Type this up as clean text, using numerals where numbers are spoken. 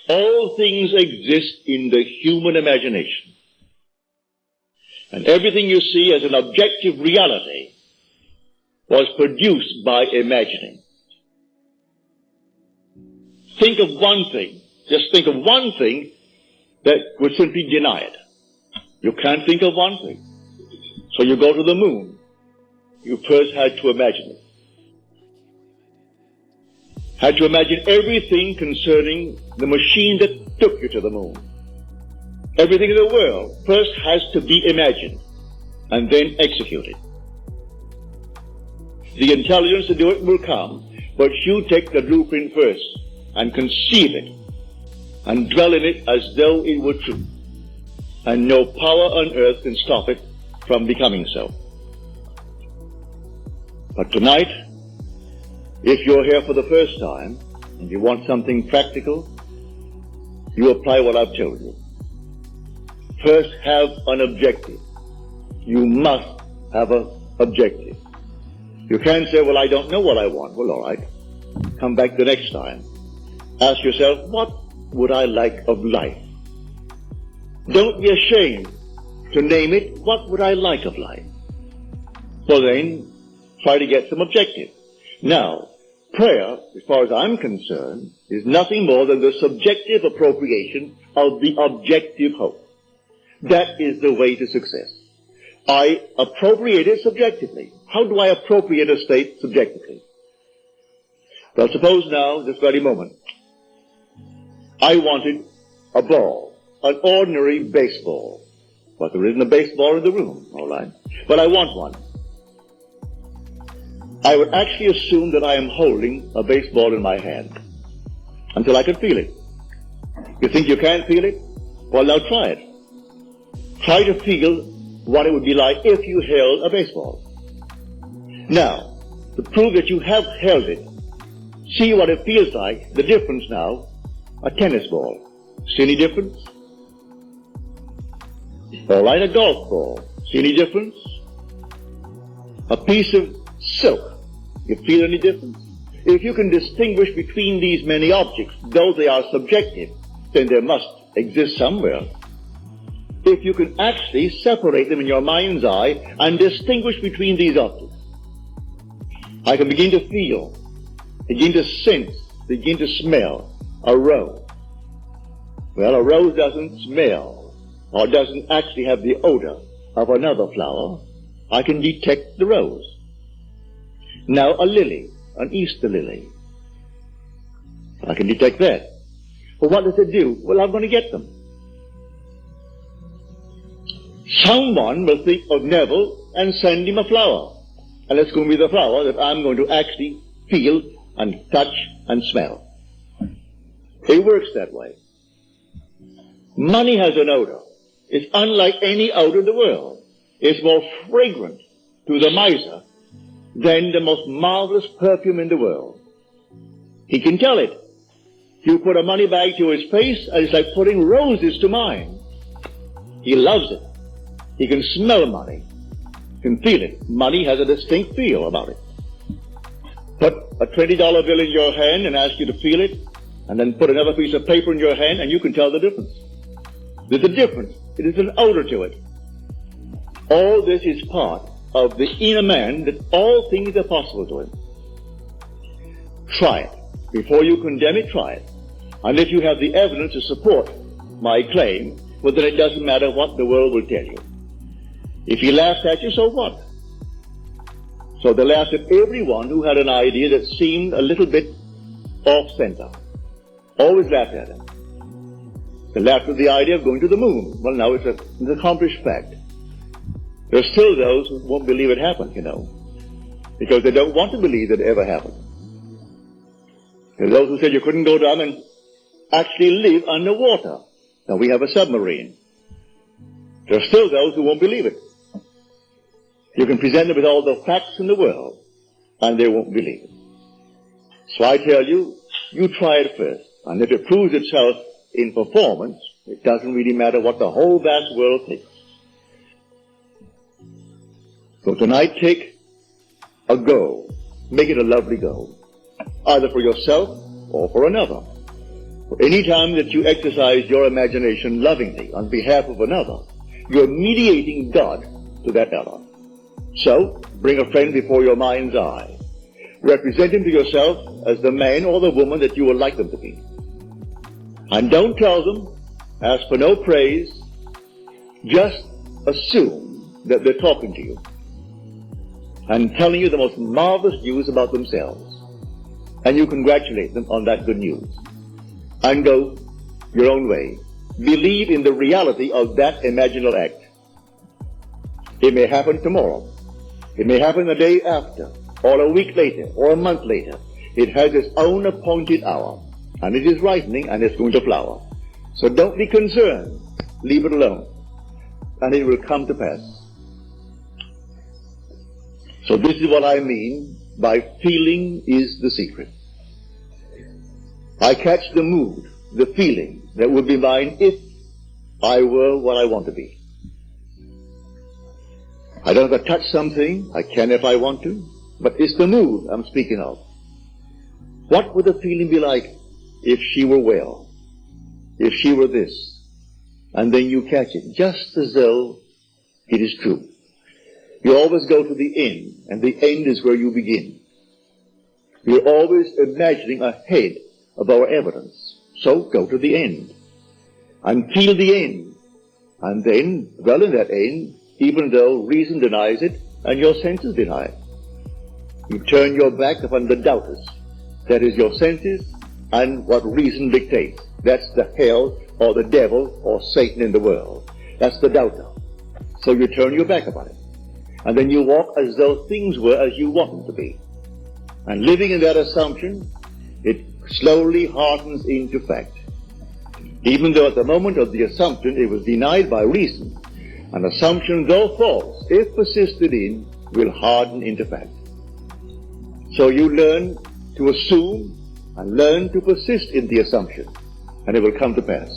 All things exist in the human imagination. And everything you see as an objective reality was produced by imagining. Think of one thing, just think of one thing that would simply deny it. You can't think of one thing. So you go to the moon. You first had to imagine it. Had to imagine everything concerning the machine that took you to the moon. Everything in the world first has to be imagined and then executed. The intelligence to do it will come, but you take the blueprint first and conceive it and dwell in it as though it were true. And no power on earth can stop it from becoming so. But tonight, if you're here for the first time and you want something practical, you apply what I've told you. First, have an objective. You must have an objective. You can't say, well, I don't know what I want. Well, all right. Come back the next time. Ask yourself, what would I like of life? Don't be ashamed to name it, what would I like of life? Well then, try to get some objective. Now, prayer, as far as I'm concerned, is nothing more than the subjective appropriation of the objective hope. That is the way to success. I appropriate it subjectively. How do I appropriate a state subjectively? Well, suppose now, this very moment, I wanted a ball, an ordinary baseball. But there isn't a baseball in the room, all right? But I want one. I would actually assume that I am holding a baseball in my hand until I can feel it. You think you can't feel it? Well, now try it. Try to feel what it would be like if you held a baseball. Now, to prove that you have held it, see what it feels like, the difference now, a tennis ball. See any difference? All right, a golf ball. See any difference? A piece of silk. You feel any difference? If you can distinguish between these many objects, though they are subjective, then there must exist somewhere. If you can actually separate them in your mind's eye and distinguish between these objects, I can begin to feel, begin to sense, begin to smell a rose. Well, a rose doesn't smell or doesn't actually have the odor of another flower. I can detect the rose. Now a lily, an Easter lily. I can detect that. Well, what does it do? Well, I'm going to get them. Someone will think of Neville and send him a flower. And it's going to be the flower that I'm going to actually feel and touch and smell. It works that way. Money has an odor. It's unlike any odor in the world. It's more fragrant to the miser than the most marvelous perfume in the world. He can tell it. You put a money bag to his face, and it's like putting roses to mine. He loves it. He can smell money. He can feel it. Money has a distinct feel about it. Put a $20 bill in your hand and ask you to feel it, and then put another piece of paper in your hand, and you can tell the difference. There's a difference. It is an odor to it. All this is part of the inner man, that all things are possible to him. Try it. Before you condemn it, try it. And if you have the evidence to support my claim, well, then it doesn't matter what the world will tell you. If he laughs at you, so what? So they laughed at everyone who had an idea that seemed a little bit off-center. Always laughed at him. They laughed at the idea of going to the moon. Well, now it's an accomplished fact. There are still those who won't believe it happened, you know, because they don't want to believe that it ever happened. There are those who said you couldn't go down and actually live underwater. Now we have a submarine. There are still those who won't believe it. You can present them with all the facts in the world, and they won't believe it. So I tell you, you try it first. And if it proves itself in performance, it doesn't really matter what the whole vast world thinks. So tonight, take a goal. Make it a lovely goal, either for yourself or for another. Any time that you exercise your imagination lovingly on behalf of another, you're mediating God to that other. So, bring a friend before your mind's eye. Represent him to yourself as the man or the woman that you would like them to be. And don't tell them, ask for no praise, just assume that they're talking to you and telling you the most marvelous news about themselves. And you congratulate them on that good news. And go your own way. Believe in the reality of that imaginal act. It may happen tomorrow. It may happen the day after, or a week later, or a month later. It has its own appointed hour, and it is ripening, and it's going to flower. So don't be concerned. Leave it alone, and it will come to pass. So this is what I mean by feeling is the secret. I catch the mood, the feeling that would be mine if I were what I want to be. I don't have to touch something, I can if I want to, but it's the mood I'm speaking of. What would the feeling be like if she were well, if she were this? And then you catch it, just as though it is true. You always go to the end, and the end is where you begin. You're always imagining ahead of our evidence. So go to the end, and feel the end, and then dwell in that end, even though reason denies it and your senses deny it. You turn your back upon the doubters. That is your senses and what reason dictates. That's the hell or the devil or Satan in the world. That's the doubter. So you turn your back upon it. And then you walk as though things were as you want them to be. And living in that assumption, it slowly hardens into fact. Even though at the moment of the assumption it was denied by reason, an assumption, though false, if persisted in, will harden into fact. So you learn to assume and learn to persist in the assumption, and it will come to pass.